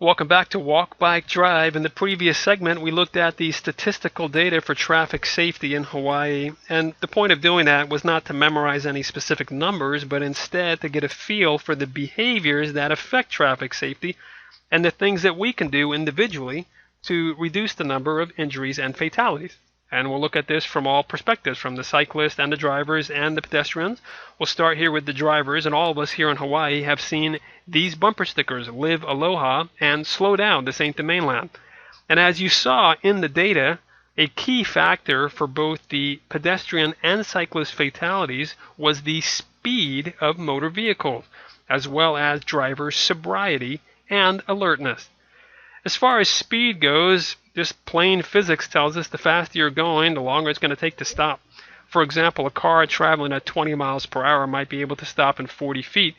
Welcome back to Walk, Bike, Drive. In the previous segment, we looked at the statistical data for traffic safety in Hawaii, and the point of doing that was not to memorize any specific numbers, but instead to get a feel for the behaviors that affect traffic safety and the things that we can do individually to reduce the number of injuries and fatalities. And we'll look at this from all perspectives, from the cyclists and the drivers and the pedestrians. We'll start here with the drivers, and all of us here in Hawaii have seen these bumper stickers, Live Aloha and Slow Down, this ain't the mainland. And as you saw in the data, a key factor for both the pedestrian and cyclist fatalities was the speed of motor vehicles, as well as driver sobriety and alertness. As far as speed goes, just plain physics tells us the faster you're going, the longer it's going to take to stop. For example, a car traveling at 20 miles per hour might be able to stop in 40 feet,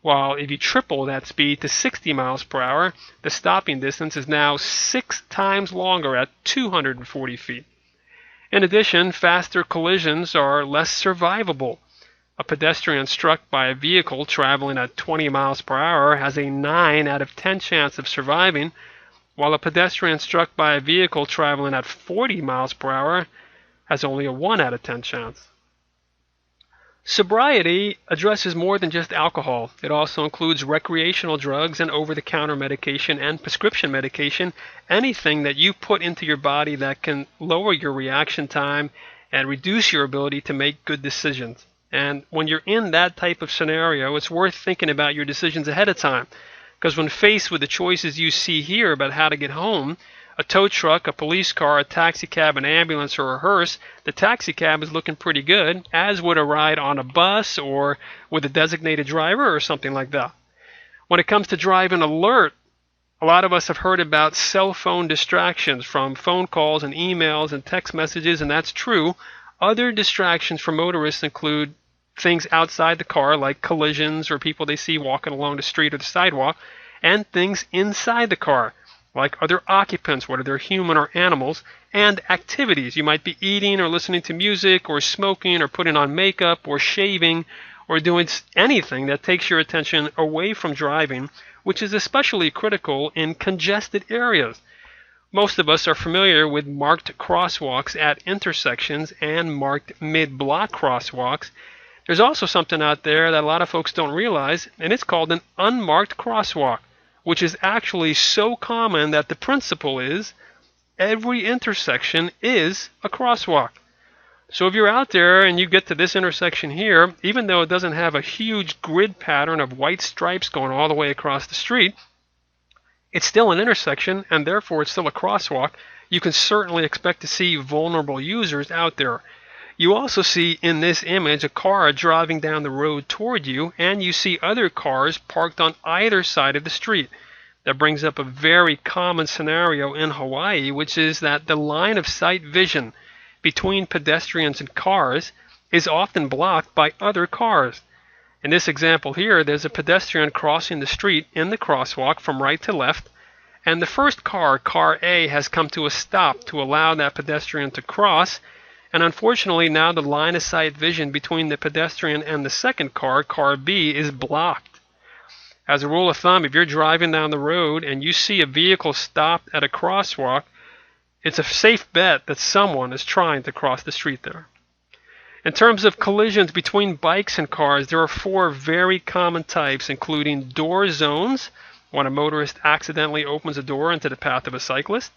while if you triple that speed to 60 miles per hour, the stopping distance is now 6 times longer at 240 feet. In addition, faster collisions are less survivable. A pedestrian struck by a vehicle traveling at 20 miles per hour has a 9 out of 10 chance of surviving, while a pedestrian struck by a vehicle traveling at 40 miles per hour has only a 1 out of 10 chance. Sobriety addresses more than just alcohol. It also includes recreational drugs and over-the-counter medication and prescription medication, anything that you put into your body that can lower your reaction time and reduce your ability to make good decisions. And when you're in that type of scenario, it's worth thinking about your decisions ahead of time. Because when faced with the choices you see here about how to get home, a tow truck, a police car, a taxi cab, an ambulance, or a hearse, the taxi cab is looking pretty good, as would a ride on a bus or with a designated driver or something like that. When it comes to driving alert, a lot of us have heard about cell phone distractions from phone calls and emails and text messages, and that's true. Other distractions for motorists include things outside the car, like collisions or people they see walking along the street or the sidewalk, and things inside the car, like other occupants, whether they're human or animals, and activities. You might be eating or listening to music or smoking or putting on makeup or shaving or doing anything that takes your attention away from driving, which is especially critical in congested areas. Most of us are familiar with marked crosswalks at intersections and marked mid-block crosswalks. There's also something out there that a lot of folks don't realize, and it's called an unmarked crosswalk, which is actually so common that the principle is every intersection is a crosswalk. So if you're out there and you get to this intersection here, even though it doesn't have a huge grid pattern of white stripes going all the way across the street, it's still an intersection, and therefore it's still a crosswalk. You can certainly expect to see vulnerable users out there. You also see in this image a car driving down the road toward you, and you see other cars parked on either side of the street. That brings up a very common scenario in Hawaii, which is that the line of sight vision between pedestrians and cars is often blocked by other cars. In this example here, there's a pedestrian crossing the street in the crosswalk from right to left, and the first car, car A, has come to a stop to allow that pedestrian to cross. And unfortunately, now the line of sight vision between the pedestrian and the second car, car B, is blocked. As a rule of thumb, if you're driving down the road and you see a vehicle stopped at a crosswalk, it's a safe bet that someone is trying to cross the street there. In terms of collisions between bikes and cars, there are 4 very common types, including door zones, when a motorist accidentally opens a door into the path of a cyclist.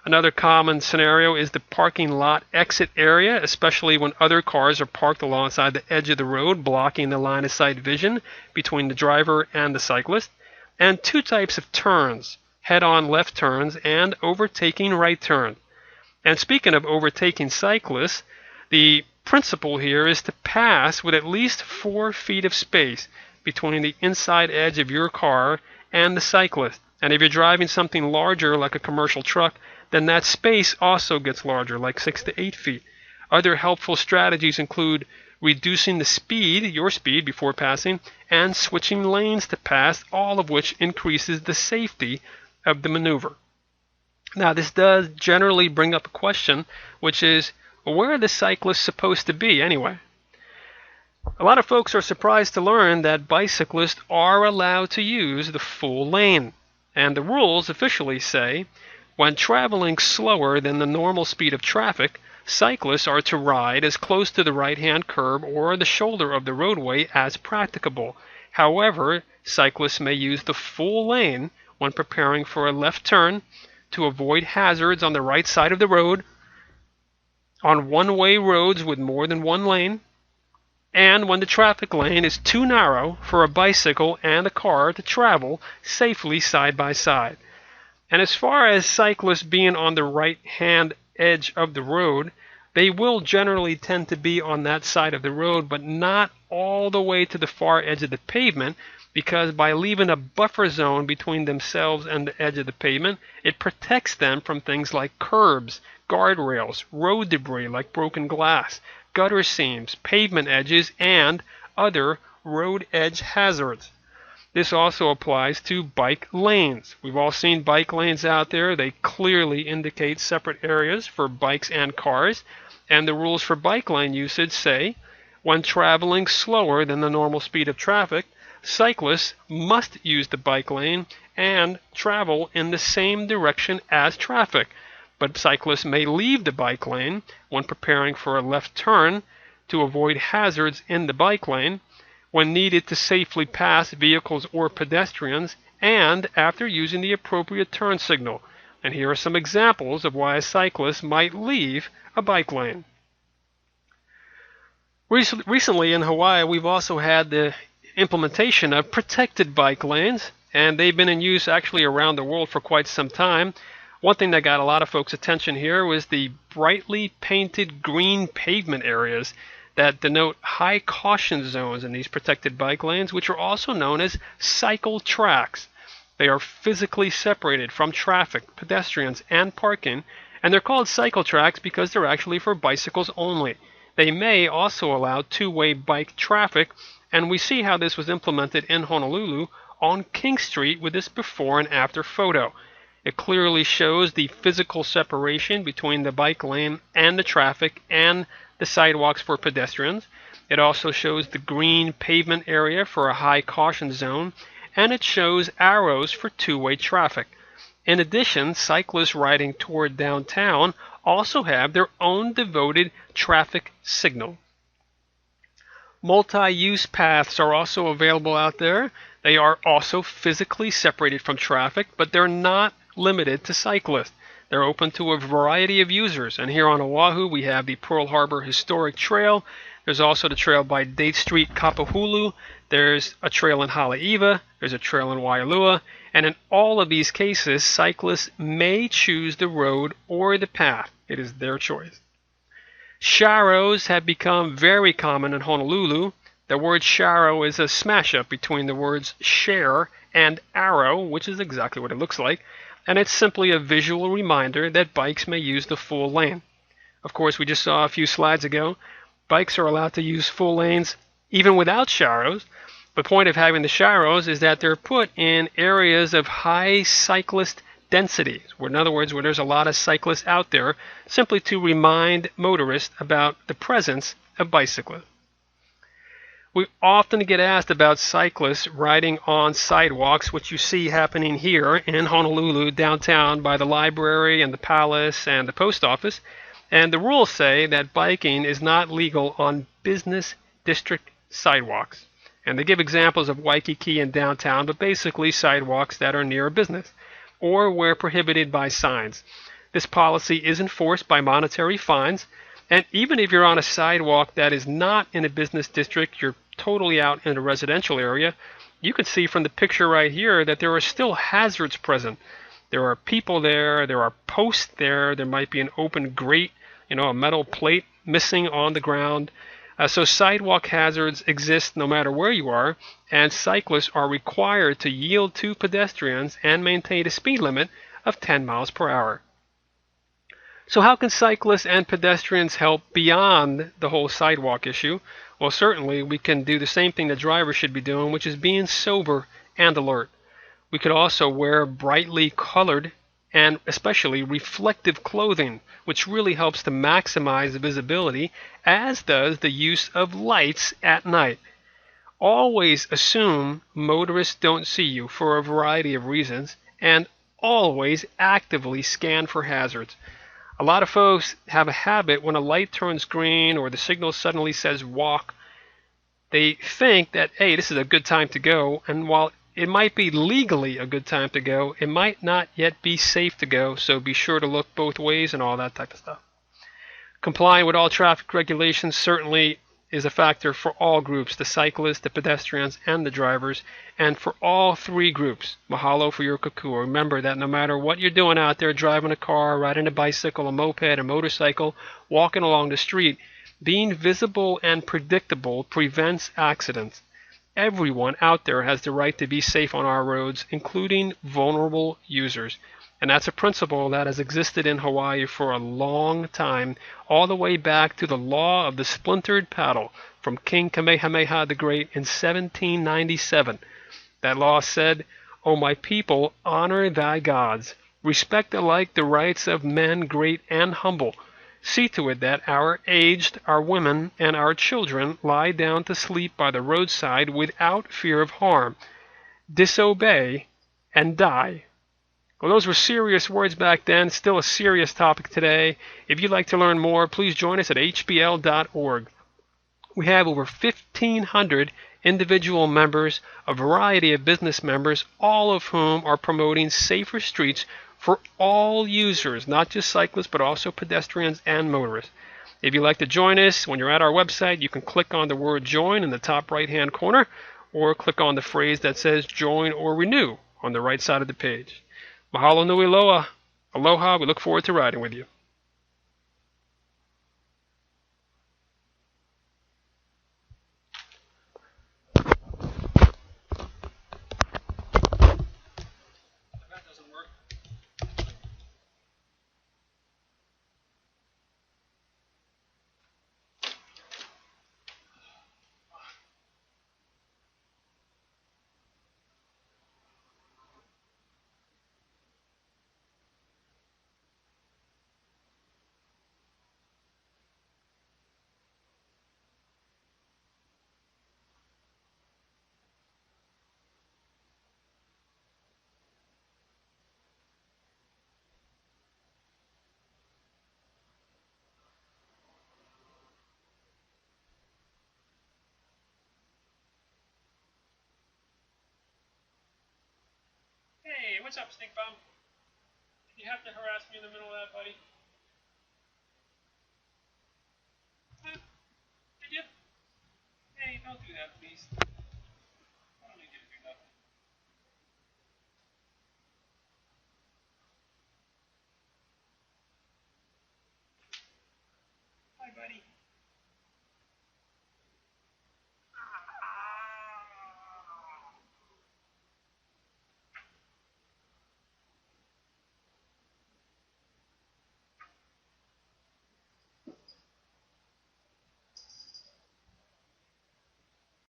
Another common scenario is the parking lot exit area, especially when other cars are parked alongside the edge of the road, blocking the line of sight vision between the driver and the cyclist. And 2 types of turns, head-on left turns and overtaking right turns. And speaking of overtaking cyclists, the principle here is to pass with at least 4 feet of space between the inside edge of your car and the cyclist. And if you're driving something larger like a commercial truck, then that space also gets larger, like 6 to 8 feet. Other helpful strategies include reducing the speed, your speed before passing, and switching lanes to pass, all of which increases the safety of the maneuver. Now, this does generally bring up a question, which is, where are the cyclists supposed to be anyway? A lot of folks are surprised to learn that bicyclists are allowed to use the full lane. And the rules officially say, when traveling slower than the normal speed of traffic, cyclists are to ride as close to the right-hand curb or the shoulder of the roadway as practicable. However, cyclists may use the full lane when preparing for a left turn to avoid hazards on the right side of the road, on one-way roads with more than one lane, and when the traffic lane is too narrow for a bicycle and a car to travel safely side by side. And as far as cyclists being on the right-hand edge of the road, they will generally tend to be on that side of the road, but not all the way to the far edge of the pavement, because by leaving a buffer zone between themselves and the edge of the pavement, it protects them from things like curbs, guardrails, road debris like broken glass, gutter seams, pavement edges, and other road edge hazards. This also applies to bike lanes. We've all seen bike lanes out there. They clearly indicate separate areas for bikes and cars. And the rules for bike lane usage say, when traveling slower than the normal speed of traffic, cyclists must use the bike lane and travel in the same direction as traffic. But cyclists may leave the bike lane when preparing for a left turn to avoid hazards in the bike lane, when needed to safely pass vehicles or pedestrians, and after using the appropriate turn signal. And here are some examples of why a cyclist might leave a bike lane. Recently in Hawaii, we've also had the implementation of protected bike lanes, and they've been in use actually around the world for quite some time. One thing that got a lot of folks' attention here was the brightly painted green pavement areas that denote high caution zones in these protected bike lanes, which are also known as cycle tracks. They are physically separated from traffic, pedestrians, and parking, and they're called cycle tracks because they're actually for bicycles only. They may also allow two-way bike traffic, and we see how this was implemented in Honolulu on King Street with this before and after photo. It clearly shows the physical separation between the bike lane and the traffic and the sidewalks for pedestrians. It also shows the green pavement area for a high caution zone, and it shows arrows for two-way traffic. In addition, cyclists riding toward downtown also have their own devoted traffic signal. Multi-use paths are also available out there. They are also physically separated from traffic, but they're not limited to cyclists. They're open to a variety of users. And here on Oahu, we have the Pearl Harbor Historic Trail. There's also the trail by Date Street, Kapahulu. There's a trail in Haleiwa. There's a trail in Waialua. And in all of these cases, cyclists may choose the road or the path. It is their choice. SHARROWS have become very common in Honolulu. The word sharrow is a smash-up between the words share and arrow, which is exactly what it looks like. And it's simply a visual reminder that bikes may use the full lane. Of course, we just saw a few slides ago, bikes are allowed to use full lanes even without sharrows. The point of having the sharrows is that they're put in areas of high cyclist density, in other words, where there's a lot of cyclists out there, simply to remind motorists about the presence of bicyclists. We often get asked about cyclists riding on sidewalks, which you see happening here in Honolulu downtown by the library and the palace and the post office. And the rules say that biking is not legal on business district sidewalks. And they give examples of Waikiki and downtown, but basically sidewalks that are near a business or where prohibited by signs. This policy is enforced by monetary fines. And even if you're on a sidewalk that is not in a business district, you're totally out in a residential area, you can see from the picture right here that there are still hazards present. There are people there, there are posts there, there might be an open grate, a metal plate missing on the ground. So sidewalk hazards exist no matter where you are, and cyclists are required to yield to pedestrians and maintain a speed limit of 10 miles per hour. So how can cyclists and pedestrians help beyond the whole sidewalk issue? Well, certainly we can do the same thing that drivers should be doing, which is being sober and alert. We could also wear brightly colored and especially reflective clothing, which really helps to maximize visibility, as does the use of lights at night. Always assume motorists don't see you for a variety of reasons, and always actively scan for hazards. A lot of folks have a habit when a light turns green or the signal suddenly says walk, they think that, hey, this is a good time to go, and while it might be legally a good time to go, it might not yet be safe to go, so be sure to look both ways and all that type of stuff. Complying with all traffic regulations certainly is a factor for all groups, the cyclists, the pedestrians, and the drivers, and for all three groups. Mahalo for your KOKUA. Remember that no matter what you're doing out there, driving a car, riding a bicycle, a moped, a motorcycle, walking along the street, being visible and predictable prevents accidents. Everyone out there has the right to be safe on our roads, including vulnerable users. And that's a principle that has existed in Hawaii for a long time, all the way back to the law of the splintered paddle from King Kamehameha the Great in 1797. That law said, "O my people, honor thy gods. Respect alike the rights of men great and humble. See to it that our aged, our women, and our children lie down to sleep by the roadside without fear of harm. Disobey and die." Well, those were serious words back then, still a serious topic today. If you'd like to learn more, please join us at hbl.org. We have over 1,500 individual members, a variety of business members, all of whom are promoting safer streets for all users, not just cyclists, but also pedestrians and motorists. If you'd like to join us, when you're at our website, you can click on the word join in the top right-hand corner, or click on the phrase that says join or renew on the right side of the page. Mahalo nui loa. Aloha. We look forward to riding with you. That doesn't work. Hey, what's up, Stink Bum? Did you have to harass me in the middle of that, buddy? Huh? Did you? Hey, don't do that, please. I don't need you to do nothing. Hi, buddy.